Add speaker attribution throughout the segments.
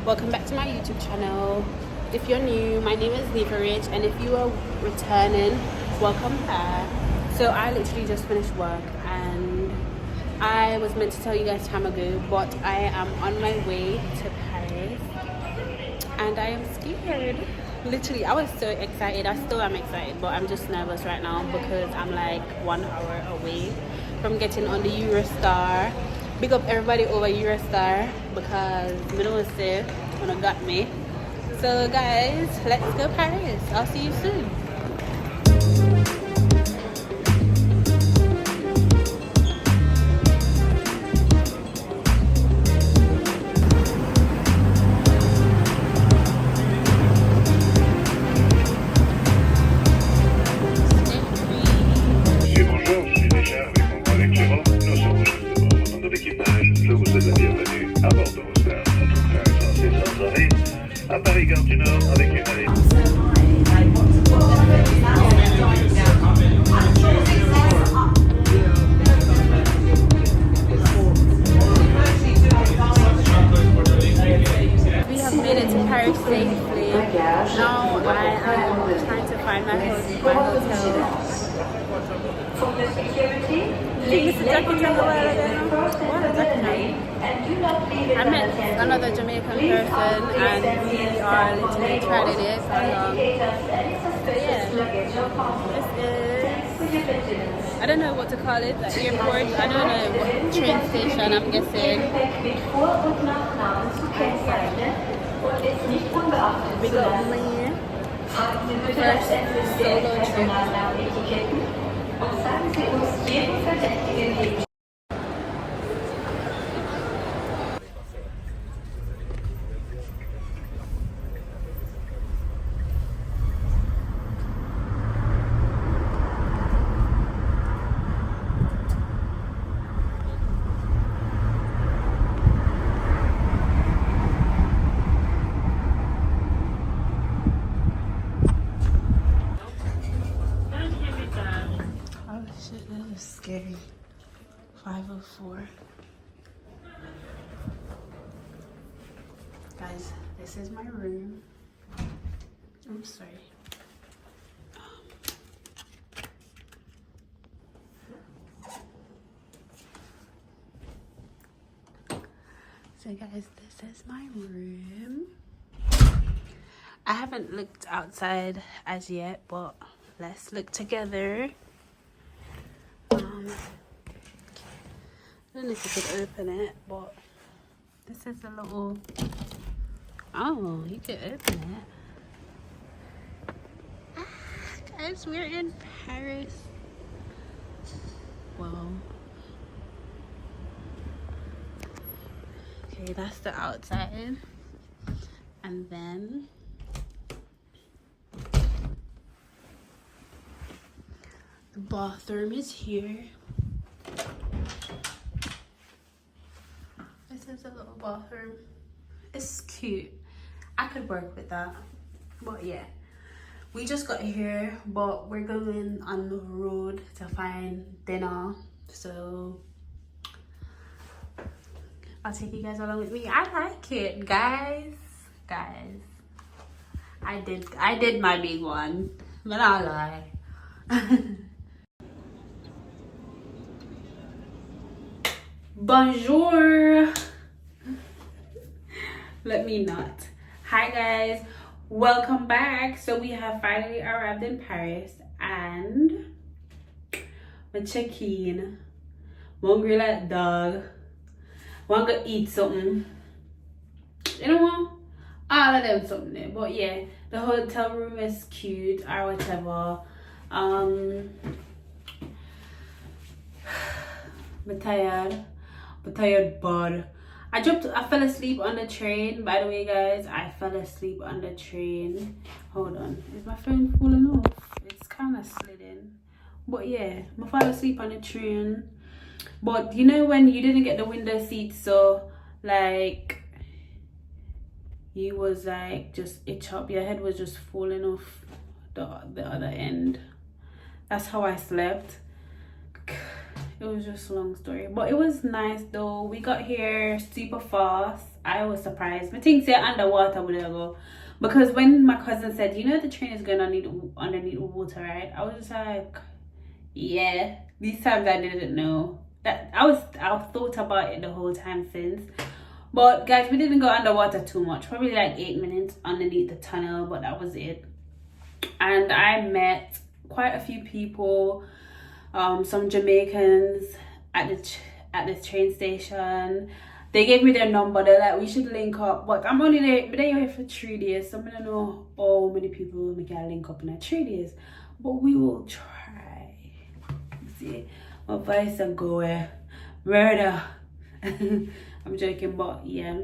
Speaker 1: welcome back to my YouTube channel. If you're new, my name is Neva Rich, and if you are returning, welcome back. So I literally just finished work and I was meant to tell you guys time ago, but I am on my way to Paris and I am scared. Literally, I was so excited. I still am excited, but I'm just nervous right now because I'm like 1 hour away from getting on the Eurostar. Big up everybody over Eurostar because middle was safe when it got me. So guys, let's go Paris. I'll see you soon.
Speaker 2: À Paris-Gare du Nord avec une allée.
Speaker 1: We have made it to Paris safely. Now I am trying to find my hotel. I met another Jamaican person and we are literally treading it for long. So yeah, this is, I don't know what to call it, the airport, I don't know what train station I'm guessing. Big up me. First solo trip. Shit, that is scary. 504. Guys, this is my room. I'm sorry. So guys, this is my room. I haven't looked outside as yet, but let's look together. I don't know if you could open it, but this is a little, oh, you could open it. Ah, guys, we're in Paris. Wow. Okay, that's the outside. And then the bathroom is here. This is a little bathroom. It's cute. I could work with that. But yeah, we just got here, but we're going on the road to find dinner. So I'll take you guys along with me. I like it, guys. I did my big one, but I'll lie. Bonjour. Let me not. Hi guys, welcome back. So we have finally arrived in Paris and we check in. Hungry like dog. Want to eat something. You know what? All of them something there. But yeah, the hotel room is cute or whatever. I'm tired. But I fell asleep on the train. By the way guys, I fell asleep on the train. Hold on, is my phone falling off? It's kind of slid in. But yeah, I fell asleep on the train. But you know when you didn't get the window seat, so like you was like just itch up, your head was just falling off the other end. That's how I slept. It was just a long story, but it was nice though. We got here super fast I was surprised. My thing say underwater would I go. Because when my cousin said, you know the train is going underneath water, right? I was just like, yeah. These times I didn't know. That I've thought about it the whole time since. But guys, we didn't go underwater too much. Probably like 8 minutes underneath the tunnel, but that was it. And I met quite a few people, some Jamaicans at this train station. They gave me their number. They're like, we should link up. But I'm only there here for 3 days. So I don't know how many people we can link up in 3 days. But we will try. See, my voice are going murder. I'm joking, but yeah.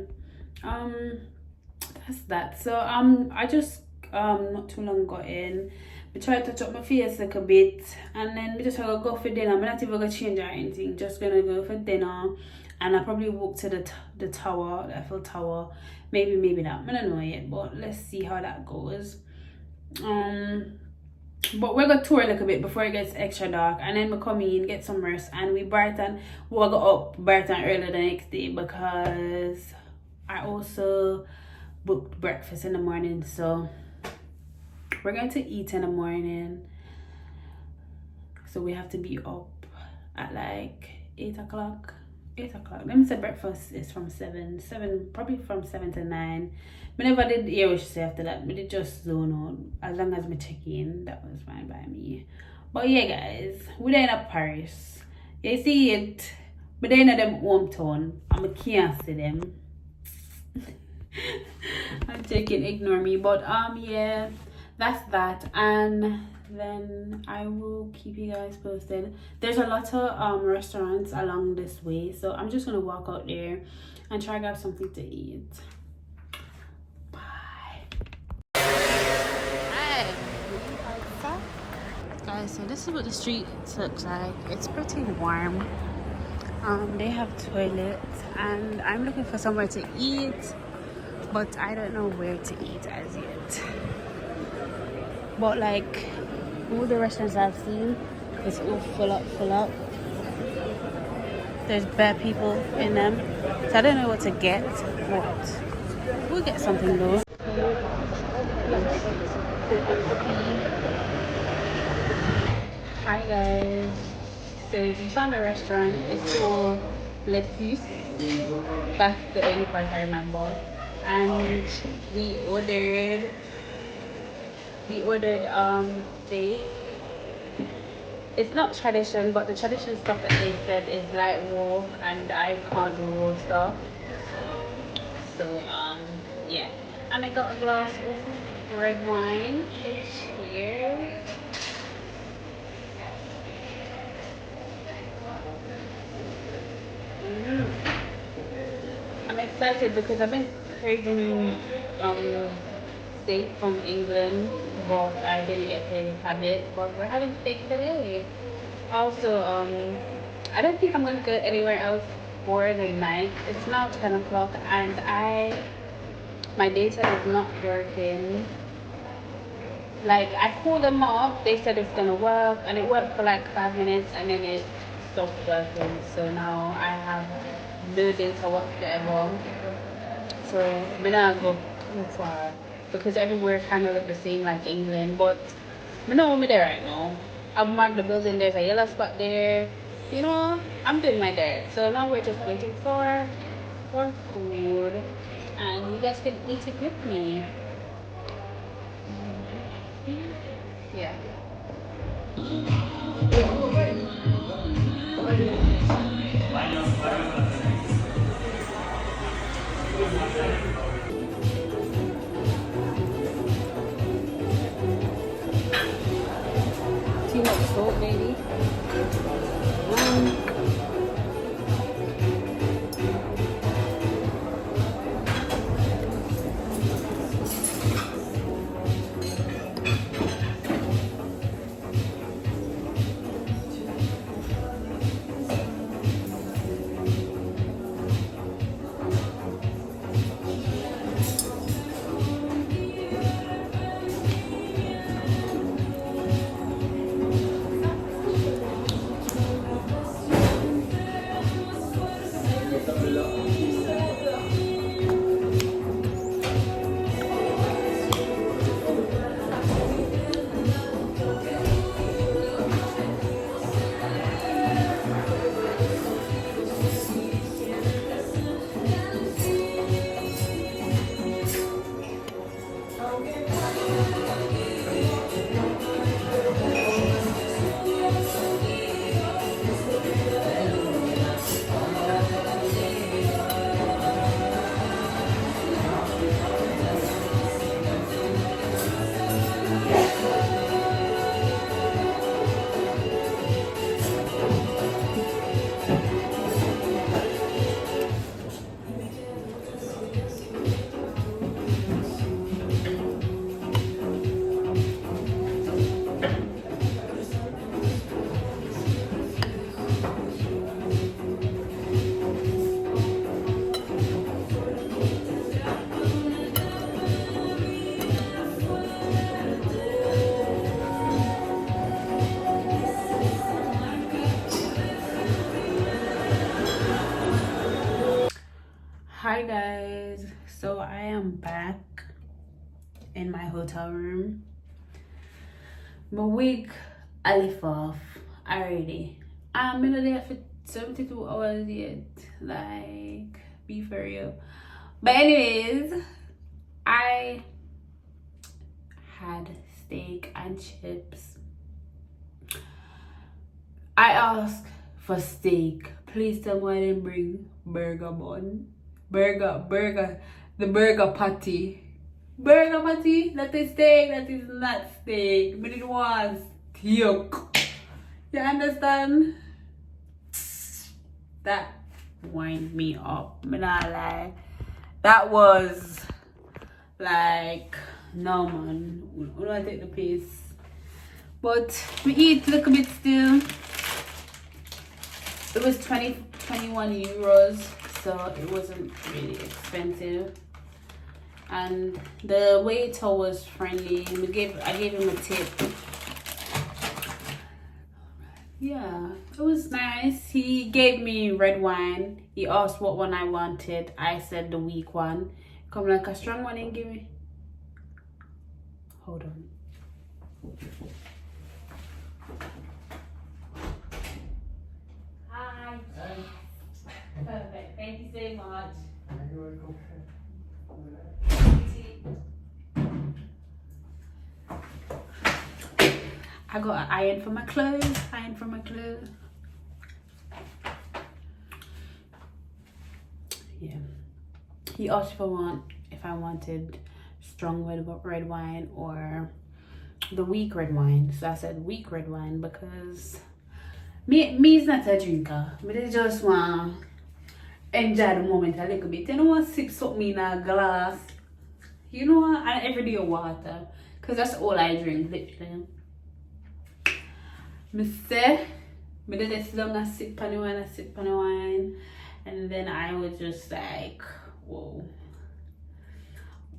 Speaker 1: That's that. So I just not too long got in. I tried to touch up my face like a bit, and then we just gonna go for dinner. I'm not even gonna change or anything, just gonna go for dinner. And I probably walk to the tower, the Eiffel Tower. Maybe not. I don't know yet, but let's see how that goes. But we're gonna tour a little bit before it gets extra dark, and then we come in, get some rest, and we'll go up bright and early the next day because I also booked breakfast in the morning. So we're going to eat in the morning, so we have to be up at like 8 o'clock. Let me say breakfast is from 7, probably from 7 to 9. I never did hear what she said after that. We did just zone out. As long as we check in, that was fine by me. But yeah, guys, we're there in Paris. You see it, but they're in them hometown. I can't see them. I'm taking ignore me, but yeah, that's that. And then I will keep you guys posted. There's a lot of restaurants along this way, so I'm just gonna walk out there and try to grab something to eat. Bye. Hi. Guys, so this is what the street looks like. It's pretty warm. They have toilets, and I'm looking for somewhere to eat, but I don't know where to eat as yet. But like all the restaurants I've seen, it's all full up. There's bare people in them, so I don't know what to get, but we'll get something though. Hi guys, so we found a restaurant. It's called Le Puce. That's the only part I remember. And we ordered steak. It's not tradition, but the traditional stuff that they said is like raw, and I can't do raw stuff. So yeah. And I got a glass of red wine. It's here. I'm excited because I've been craving steak from England, but I didn't get to have it. But we're having steak today. Also, I don't think I'm gonna go anywhere else for the night. It's now 10 o'clock, and my data is not working. Like, I called them up, they said it's gonna work, and it worked for like 5 minutes, and then it stopped working. So now I have no data whatsoever. So we're not go too far because everywhere kind of look the same like England. But we're not over there right now. I've marked the building. There's a yellow spot there. You know, I'm doing my dirt. So now we're just waiting for food, and you guys can eat it with me. Yeah. Too much salt, baby. Hi guys, so I am back in my hotel room. My week I left off already. I'm in there for 72 hours yet, like be for real. But anyways, I had steak and chips. I asked for steak. Please tell me why they bring burger bun. The burger patty. Burger patty, that is steak, that is not steak. But it was steak. You understand? That wind me up. Me not lie. That was like, no man. We don't take the piece. But we eat a little bit still. It was 21 euros, so it wasn't really expensive. And the waiter was friendly. I gave him a tip. Yeah, it was nice. He gave me red wine. He asked what one I wanted. I said the weak one. Come like a strong one and give me. Hold on. Hi. Perfect. Thank you so much. I got an iron for my clothes. Yeah. He asked if I wanted strong red wine or the weak red wine. So I said weak red wine because me is not a drinker. But I just want enjoy the moment a little bit. You know what? Sip something in a glass. You know what? And every day water. Because that's all I drink, literally. Me did this long and sip on the wine. And then I was just like, whoa.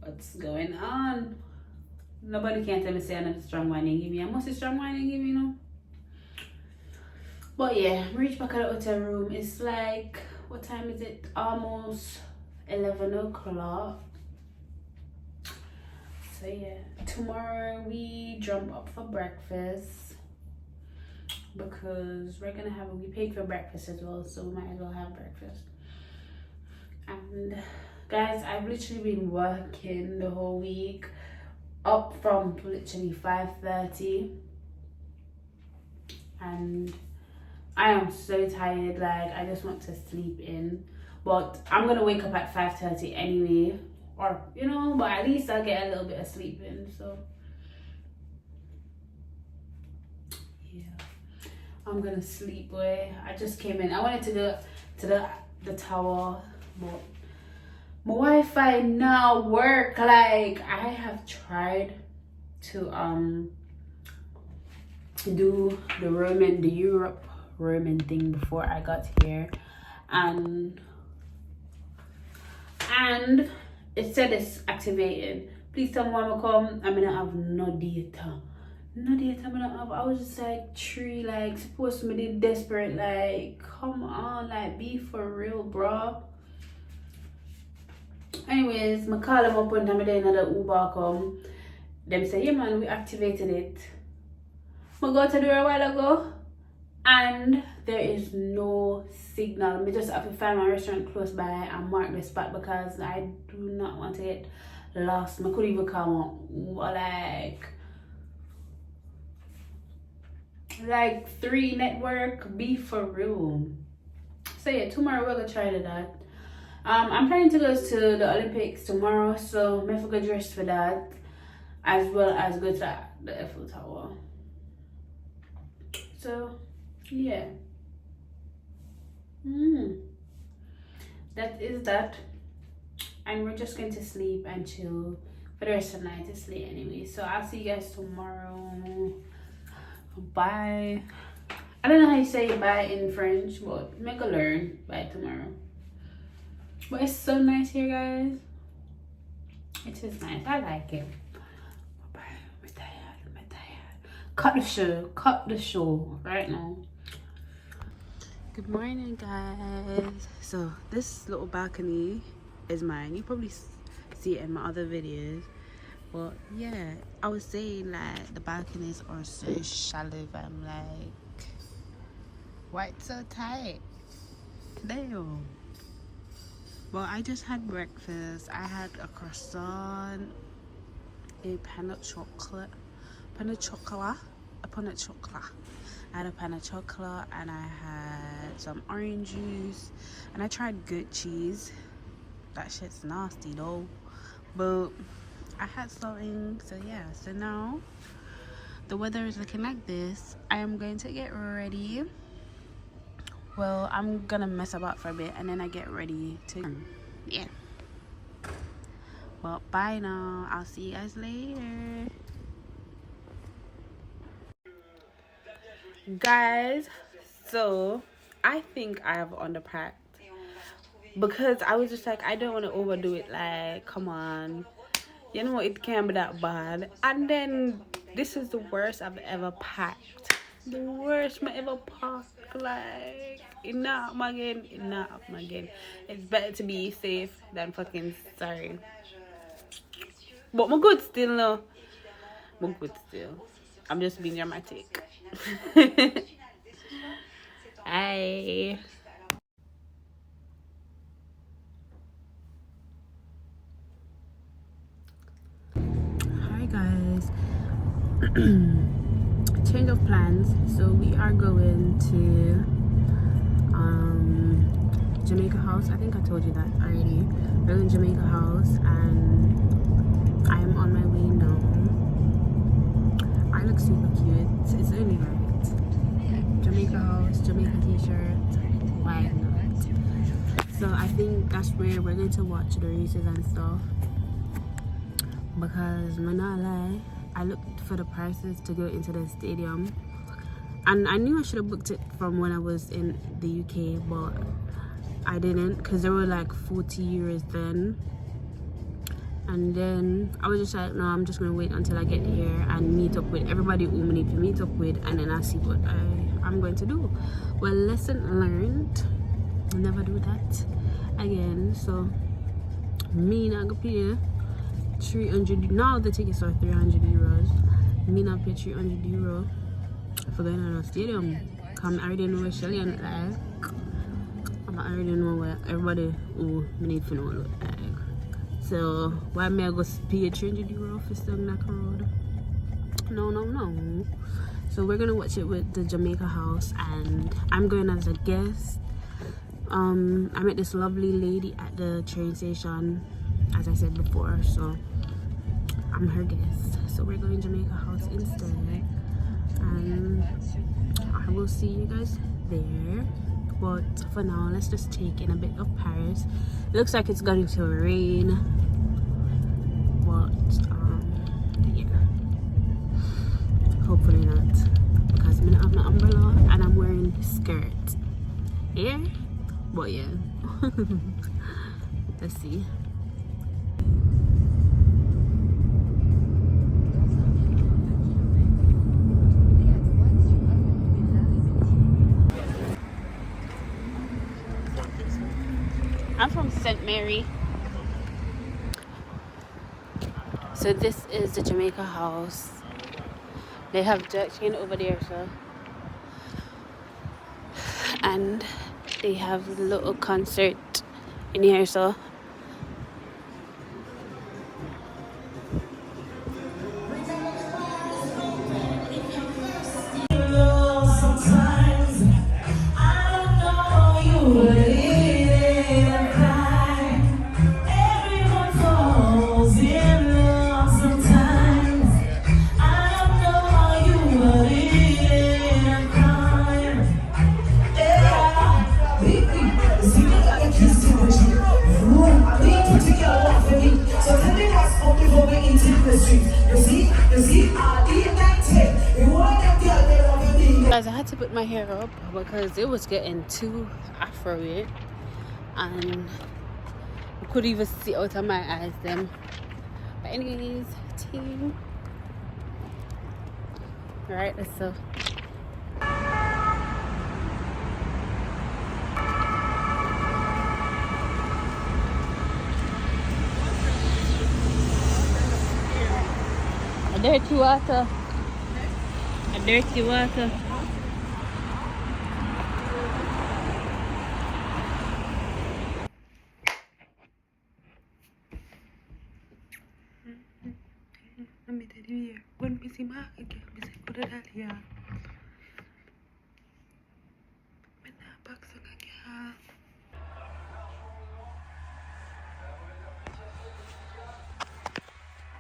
Speaker 1: What's going on? Nobody can tell me say another strong wine and give me. I must say strong wine and give me, you know. But yeah, reach back at the hotel room. It's like, what time is it? Almost 11 o'clock. So yeah, tomorrow we jump up for breakfast because we paid for breakfast as well, so we might as well have breakfast. And guys, I've literally been working the whole week up from literally 5:30, and I am so tired. Like, I just want to sleep in, but I'm gonna wake up at 5:30 anyway, or you know, but at least I'll get a little bit of sleep in. So yeah, I'm gonna sleep. Boy, I just came in. I wanted to go to the tower, but my Wi-Fi now work. Like, I have tried to do the Europe roaming thing before I got here, and it said it's activated. Please tell me when I come. I'm gonna have no data. I was just like supposed to be desperate. Like, come on, like, be for real, bro. Anyways, I call them up one time, then another Uber come. Them say, yeah man, we activated it. I go to the door a while ago, and there is no signal. I just have to find my restaurant close by and mark the spot because I do not want to get lost. I couldn't even come up like 3 network. Be for real. So yeah, tomorrow we're gonna try that. I'm planning to go to the Olympics tomorrow, so I'm gonna go dress for that, as well as go to the Effiel Tower. So yeah, that is that, and we're just going to sleep and chill for the rest of the night to sleep anyway. So I'll see you guys tomorrow. bye. I don't know how you say bye in French, but make a learn by tomorrow. But it's so nice here, guys. It is nice. I like it. Bye. I'm tired. Cut the show right now. Good morning, guys. So this little balcony is mine. You probably see it in my other videos. But yeah, I was saying like the balconies are so shallow. I'm like, why it's so tight? Damn. Well, I just had breakfast. I had a croissant, a pan of chocolate. I had a pan of chocolate, and I had some orange juice, and I tried good cheese. That shit's nasty though, but I had something. So yeah, so now the weather is looking like this. I am going to get ready. Well, I'm gonna mess about for a bit and then I get ready to yeah. Well, bye now. I'll see you guys later. Guys, so I think I have underpacked because I was just like, I don't want to overdo it. Like, come on, you know, it can't be that bad. And then this is the worst I've ever packed. The worst I ever packed. Like, enough again. It's better to be safe than fucking sorry. But I'm good still, no. I'm good still. I'm just being dramatic. Hi. Hi guys. Change of plans. So we are going to Jamaica House. I think I told you that already. We're in Jamaica House and I am on my way now. I look super cute. It's only right. Jamaica House, Jamaica t-shirt. Why not? So I think that's where we're going to watch the races and stuff. Because I'm not lie, I looked for the prices to go into the stadium, and I knew I should have booked it from when I was in the UK, but I didn't because they were like 40 euros then. And then I was just like, no, I'm just gonna wait until I get here and meet up with everybody who we need to meet up with, and then I'll see what I'm going to do. Well, lesson learned, I'll never do that again. So me not gonna pay 300. Now the tickets are 300 euros. Me not pay 300 euros for going to the stadium. Come, I already know where Shelly and like. I already know where everybody who need to know look like. So why may I go pay 300 euros for stuff like road? No. So we're gonna watch it with the Jamaica House, and I'm going as a guest. I met this lovely lady at the train station, as I said before, so I'm her guest. So we're going Jamaica House instead, and I will see you guys there. But for now, let's just take in a bit of Paris. It looks like it's going to rain, but yeah, hopefully not, because I have my umbrella and I'm wearing skirt here. But yeah, let's see. I'm from St. Mary. So this is the Jamaica House. They have jerk chain over there, so. And they have a little concert in here, so.
Speaker 3: See, I got kissed too much.
Speaker 1: guys, I had to put my hair up because it was getting too afro-y, and I couldn't even see out of my eyes them. But anyways, team. Alright, let's go. A dirty water. A dirty water.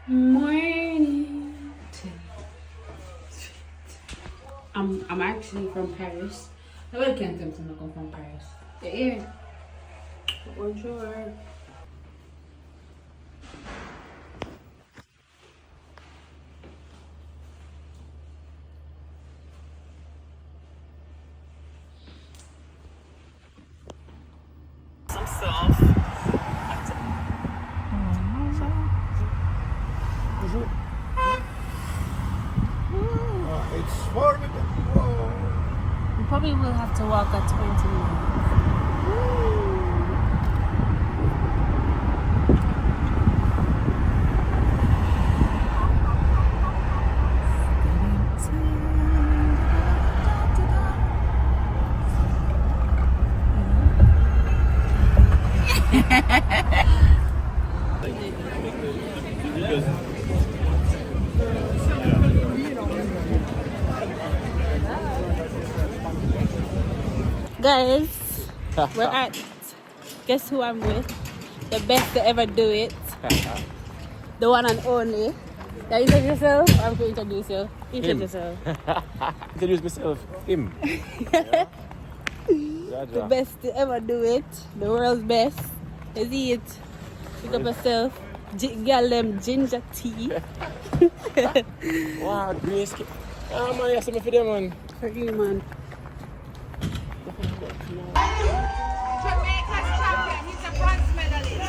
Speaker 1: Morning. I'm actually from Paris. I really can't tell them to come from Paris. Yeah. Bonjour.
Speaker 3: Some sauce.
Speaker 2: It's formidable. Whoa.
Speaker 1: We probably will have to walk at 20 minutes. Guys, we're at, guess who I'm with? The best to ever do it. The one and only. Can you introduce yourself? I'm going to introduce you. Introduce yourself.
Speaker 4: Introduce myself. Him.
Speaker 1: The best to ever do it. The world's best. Is it? Pick up yourself. Girl them ginger tea.
Speaker 4: Wow, green skin. Oh man, you something for them, man.
Speaker 1: For you, man.
Speaker 5: Jamaica's champion. He's a bronze medalist.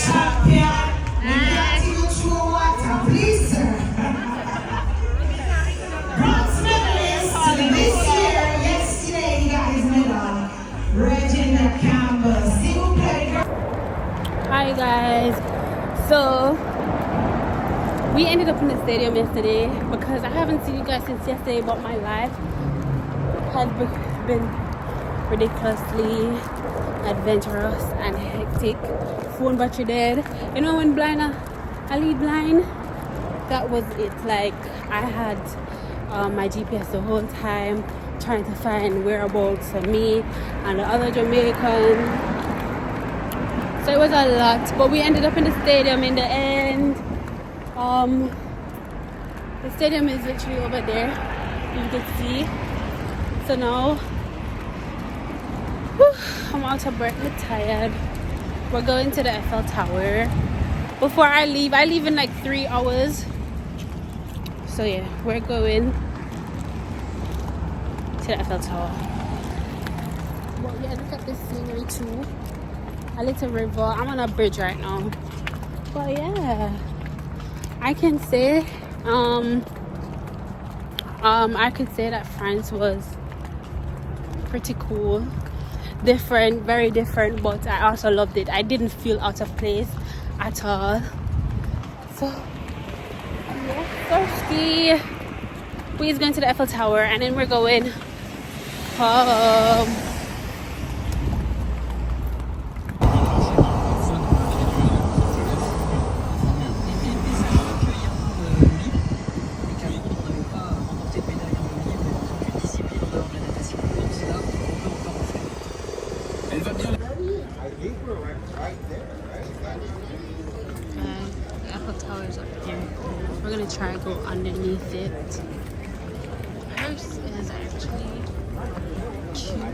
Speaker 6: Champion. We got you through water, please, sir. Bronze medalist this year. Yesterday he got his medal. Regina Campbell.
Speaker 1: Hi guys. So we ended up in the stadium yesterday because I haven't seen you guys since yesterday, but my life has been ridiculously adventurous and hectic. Phone battery dead. You know when blind I lead blind? That was it. Like I had my GPS the whole time trying to find whereabouts of me and the other Jamaicans. So it was a lot, but we ended up in the stadium in the end. The stadium is literally over there, you can see. So now I'm out of breath and tired. We're going to the Eiffel Tower. Before I leave in like 3 hours. So yeah, we're going to the Eiffel Tower. But yeah, look at this scenery too. A little river. I'm on a bridge right now. But yeah, I can say I could say that France was pretty cool, different, very different, but I also loved it. I didn't feel out of place at all. So yeah, thirsty. We're going to the Eiffel Tower and then we're going home. The Eiffel Tower is up there. We're gonna try to go underneath it. Paris is actually cute.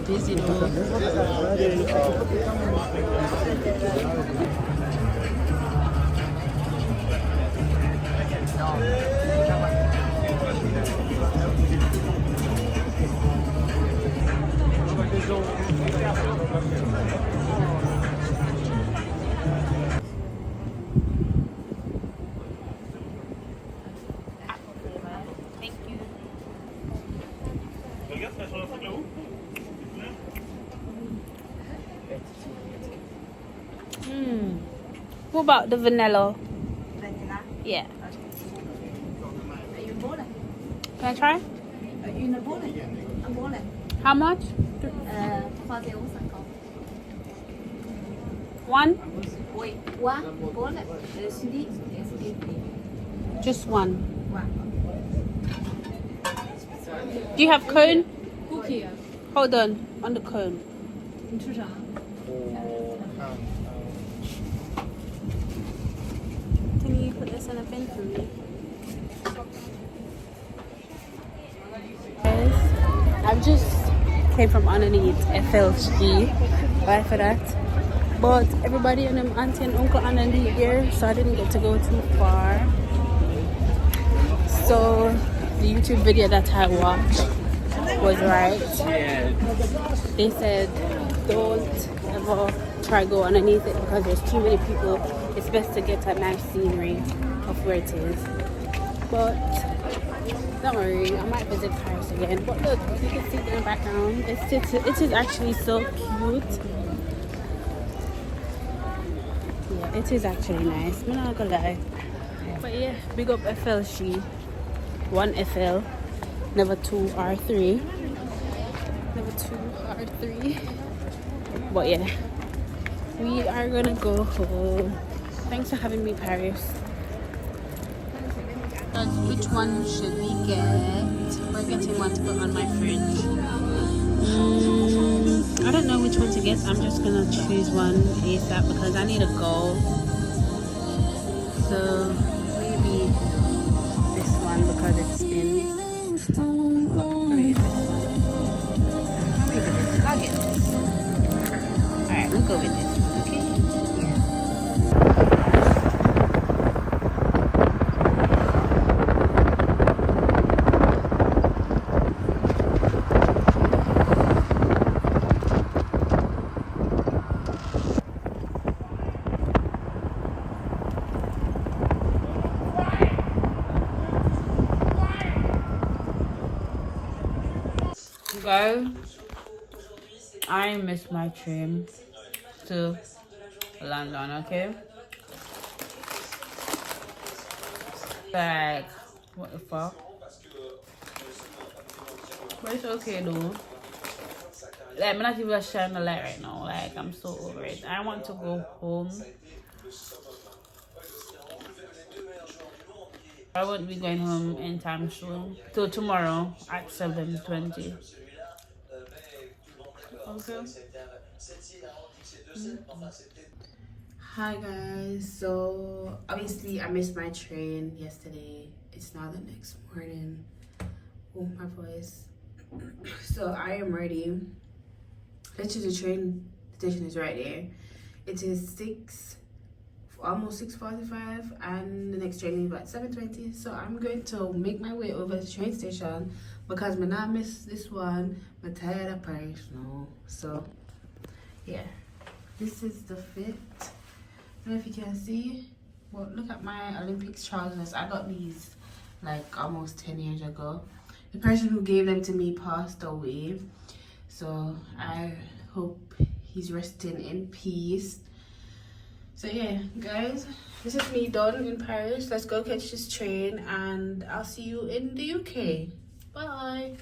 Speaker 1: busy though. Thank you. What about the vanilla?
Speaker 5: Vanilla.
Speaker 1: Yeah.
Speaker 5: Are you bowling?
Speaker 1: Can I try?
Speaker 5: Are you in a bowling? I'm bowling.
Speaker 1: How much?
Speaker 5: 350.
Speaker 1: One?
Speaker 5: Wait, one bowling. CD.
Speaker 1: Just one.
Speaker 5: One.
Speaker 1: Do you have cone?
Speaker 5: Cookie.
Speaker 1: Hold on the cone.
Speaker 5: 你吃啥？
Speaker 1: Can you put this in a bin for me? Guys, I've just came from underneath Effiel Street. Bye for that. But everybody and them auntie and uncle underneath here, so I didn't get to go too far. So the YouTube video that I watched was right. They said don't ever try go underneath it because there's too many people. It's best to get a nice scenery of where it is. But don't worry, I might visit Paris again. But look, you can see it in the background. It is actually so cute. Yeah, it is actually nice. I'm not gonna lie. But yeah, big up Effiel Street. 1 Effiel, never 2 or 3. Never 2 or 3. But yeah, we are gonna go home. Thanks for having me, Paris. Which one should we get? We're getting one to put on my fridge. I don't know which one to get. I'm just gonna choose one ASAP because I need to go. So maybe this one because it spins. I'll get this. Alright, we'll go with this one, okay? Guys, I missed my train to London, okay? Like, what the fuck? But it's okay though. Like, I'm not even shining the light right now. Like, I'm so over it. I want to go home. I won't be going home anytime soon. Till tomorrow at 7:20. Okay. Hi guys, so obviously I missed my train yesterday. It's now the next morning. Oh, my voice. So I am ready. Literally the train station is right there. It is almost 6:45 and the next train is at 7:20. So I'm going to make my way over to the train station because I'm not miss this one. I'm tired of Paris now. So yeah, this is the fit. I don't know if you can see, but look at my Olympics trousers. I got these like almost 10 years ago. The person who gave them to me passed away, so I hope he's resting in peace. So yeah guys, this is me done in Paris. Let's go catch this train and I'll see you in the UK. Bye.